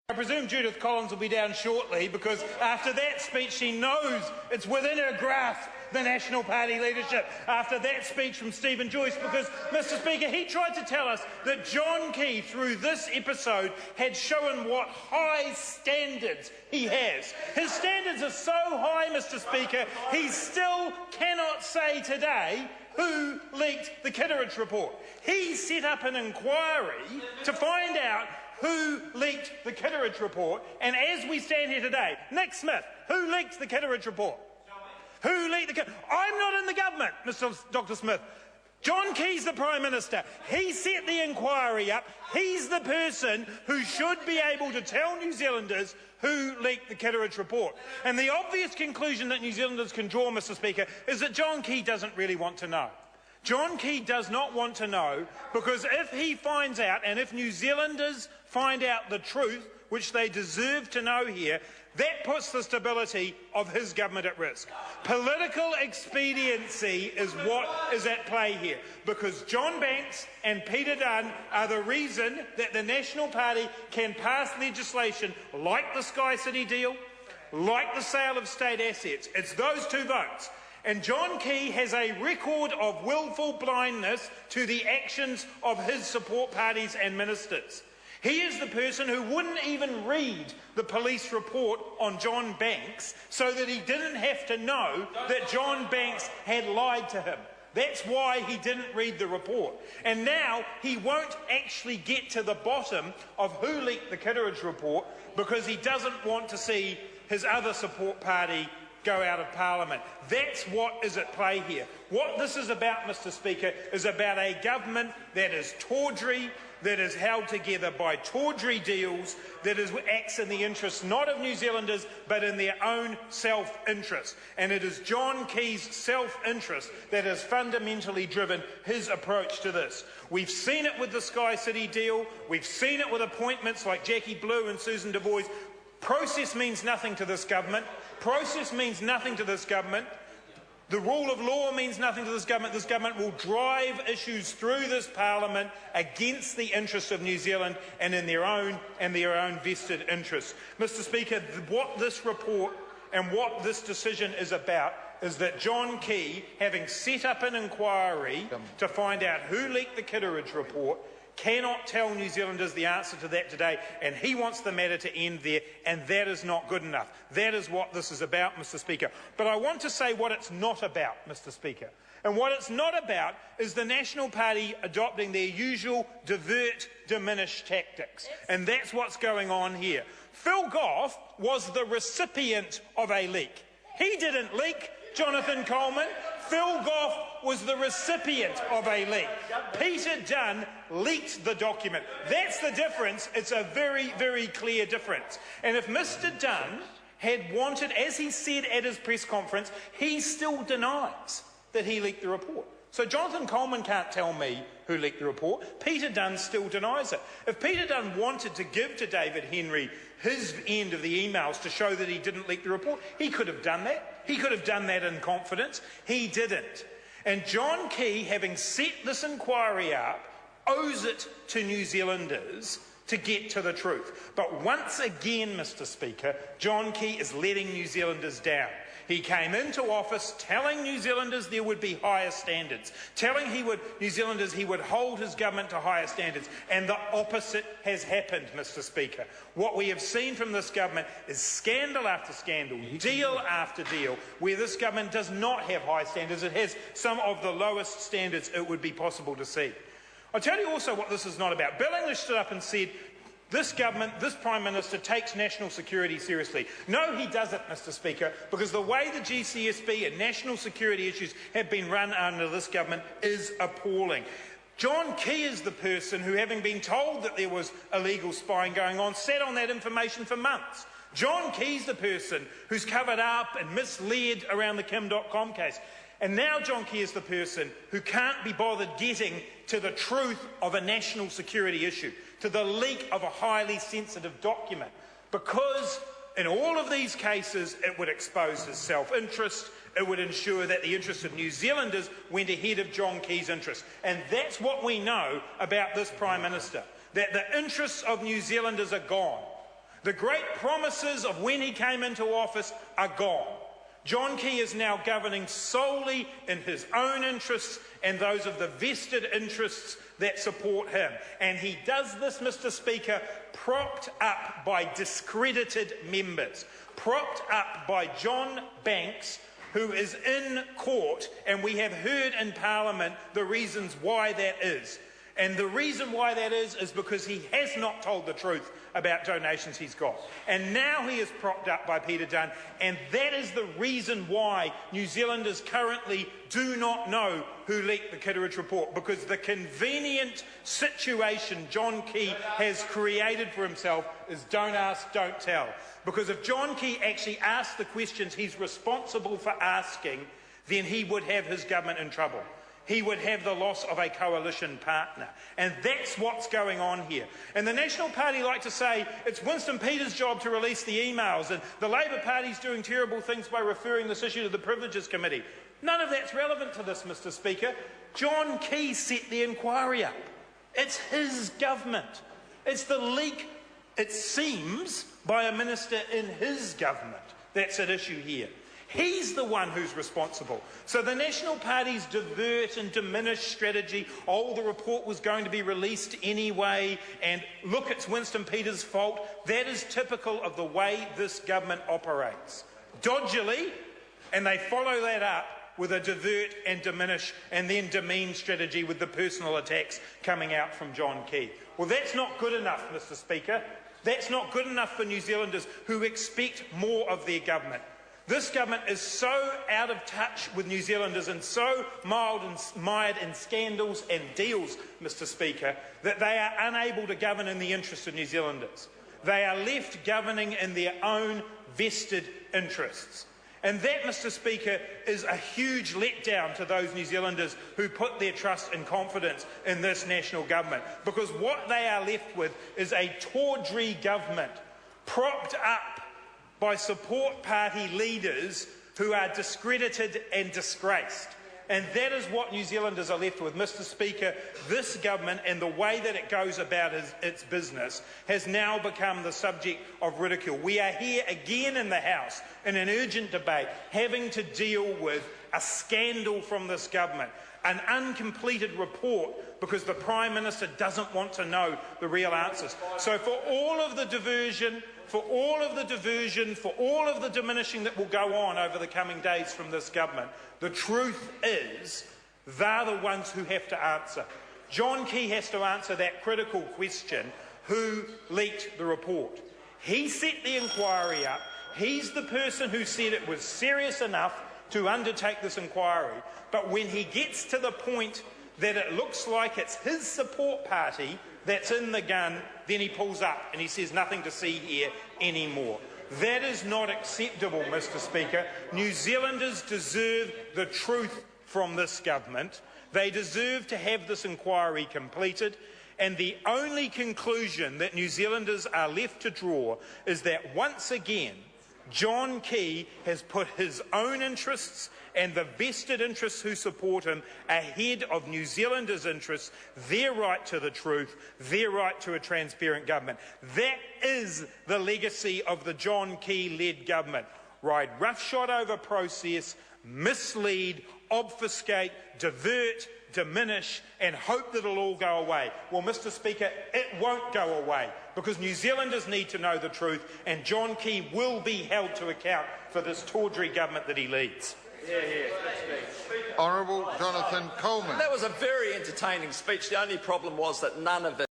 I presume Judith Collins will be down shortly because after that speech she knows it's within her grasp, the National Party leadership, after that speech from Stephen Joyce, because, Mr Speaker, he tried to tell us that John Key, through this episode, had shown what high standards he has. His standards are so high, Mr Speaker, he still cannot say today who leaked the Kitteridge report. He set up an inquiry to find out who leaked the Kitteridge report, and as we stand here today, Nick Smith, who leaked the Kitteridge report? Who leaked the I'm not in the government, Dr Smith. John Key's the Prime Minister. He set the inquiry up. He's the person who should be able to tell New Zealanders who leaked the Kitteridge report. And the obvious conclusion that New Zealanders can draw, Mr Speaker, is that John Key doesn't really want to know. John Key does not want to know, because if he finds out, and if New Zealanders find out the truth, which they deserve to know here, that puts the stability of his government at risk. Political expediency is what is at play here, because John Banks and Peter Dunne are the reason that the National Party can pass legislation like the Sky City deal, like the sale of state assets. It's those two votes. And John Key has a record of willful blindness to the actions of his support parties and ministers. He is the person who wouldn't even read the police report on John Banks so that he didn't have to know that John Banks had lied to him. That's why he didn't read the report. And now he won't actually get to the bottom of who leaked the Kitteridge report because he doesn't want to see his other support party go out of Parliament. That's what is at play here. What this is about, Mr Speaker, is about a government that is tawdry, that is held together by tawdry deals, that acts in the interests not of New Zealanders but in their own self-interest. And it is John Key's self-interest that has fundamentally driven his approach to this. We've seen it with the Sky City deal. We've seen it with appointments like Jackie Blue and Susan DeVois. Process means nothing to this government. Process means nothing to this government. The rule of law means nothing to this government. This government will drive issues through this Parliament against the interests of New Zealand and in their own vested interests. Mr Speaker, what this report and what this decision is about is that John Key, having set up an inquiry to find out who leaked the Kitteridge report, cannot tell New Zealanders the answer to that today, and he wants the matter to end there, and that is not good enough. That is what this is about, Mr Speaker. But I want to say what it's not about, Mr Speaker. And what it's not about is the National Party adopting their usual divert, diminish tactics. And that's what's going on here. Phil Goff was the recipient of a leak. He didn't leak, Jonathan Coleman. Phil Goff was the recipient of a leak. Peter Dunne leaked the document. That's the difference. It's a very, very clear difference. And if Mr Dunne had wanted, as he said at his press conference, he still denies that he leaked the report. So Jonathan Coleman can't tell me who leaked the report. Peter Dunne still denies it. If Peter Dunne wanted to give to David Henry his end of the emails to show that he didn't leak the report, he could have done that. He could have done that in confidence. He didn't. And John Key, having set this inquiry up, owes it to New Zealanders to get to the truth. But once again, Mr Speaker, John Key is letting New Zealanders down. He came into office telling New Zealanders there would be higher standards, telling New Zealanders he would hold his government to higher standards, and the opposite has happened, Mr Speaker. What we have seen from this government is scandal after scandal, deal after deal, where this government does not have high standards. It has some of the lowest standards it would be possible to see. I'll tell you also what this is not about. Bill English stood up and said, this government, this Prime Minister, takes national security seriously. No, he doesn't, Mr Speaker, because the way the GCSB and national security issues have been run under this government is appalling. John Key is the person who, having been told that there was illegal spying going on, sat on that information for months. John Key's the person who's covered up and misled around the Kim.com case. And now John Key is the person who can't be bothered getting to the truth of a national security issue, to the leak of a highly sensitive document, because in all of these cases it would expose his self-interest, it would ensure that the interests of New Zealanders went ahead of John Key's interests. And that's what we know about this Prime Minister, that the interests of New Zealanders are gone. The great promises of when he came into office are gone. John Key is now governing solely in his own interests and those of the vested interests that support him. And he does this, Mr. Speaker, propped up by discredited members, propped up by John Banks, who is in court, and we have heard in Parliament the reasons why that is. And the reason why that is because he has not told the truth about donations he's got. And now he is propped up by Peter Dunne, and that is the reason why New Zealanders currently do not know who leaked the Kitteridge report, because the convenient situation John Key has created for himself is don't ask, don't tell. Because if John Key actually asked the questions he's responsible for asking, then he would have his government in trouble. He would have the loss of a coalition partner. And that's what's going on here. And the National Party like to say it's Winston Peters' job to release the emails, and the Labour Party's doing terrible things by referring this issue to the Privileges Committee. None of that's relevant to this, Mr. Speaker. John Key set the inquiry up. It's his government. It's the leak, it seems, by a minister in his government that's at issue here. He's the one who's responsible. So the National Party's divert and diminish strategy, the report was going to be released anyway, and look, it's Winston Peters' fault, that is typical of the way this government operates. Dodgily, and they follow that up with a divert and diminish and then demean strategy with the personal attacks coming out from John Key. Well, that's not good enough, Mr. Speaker. That's not good enough for New Zealanders who expect more of their government. This government is so out of touch with New Zealanders and so mired in scandals and deals, Mr. Speaker, that they are unable to govern in the interests of New Zealanders. They are left governing in their own vested interests. And that, Mr. Speaker, is a huge letdown to those New Zealanders who put their trust and confidence in this national government, because what they are left with is a tawdry government propped up by support party leaders who are discredited and disgraced. And that is what New Zealanders are left with. Mr. Speaker, this government and the way that it goes about its business has now become the subject of ridicule. We are here again in the House in an urgent debate having to deal with a scandal from this government, an uncompleted report because the Prime Minister doesn't want to know the real answers. So for all of the diversion, for all of the diminishing that will go on over the coming days from this government, the truth is they're the ones who have to answer. John Key has to answer that critical question: who leaked the report? He set the inquiry up. He's the person who said it was serious enough to undertake this inquiry. But when he gets to the point that it looks like it's his support party that's in the gun, then he pulls up and he says nothing to see here anymore. That is not acceptable, Mr. Speaker. New Zealanders deserve the truth from this government. They deserve to have this inquiry completed. And the only conclusion that New Zealanders are left to draw is that once again, John Key has put his own interests and the vested interests who support him ahead of New Zealanders' interests, their right to the truth, their right to a transparent government. That is the legacy of the John Key-led government. Ride roughshod over process, mislead, obfuscate, divert, diminish and hope that it'll all go away. Well, Mr. Speaker, it won't go away because New Zealanders need to know the truth, and John Key will be held to account for this tawdry government that he leads. Honourable Jonathan Coleman. That was a very entertaining speech. The only problem was that none of it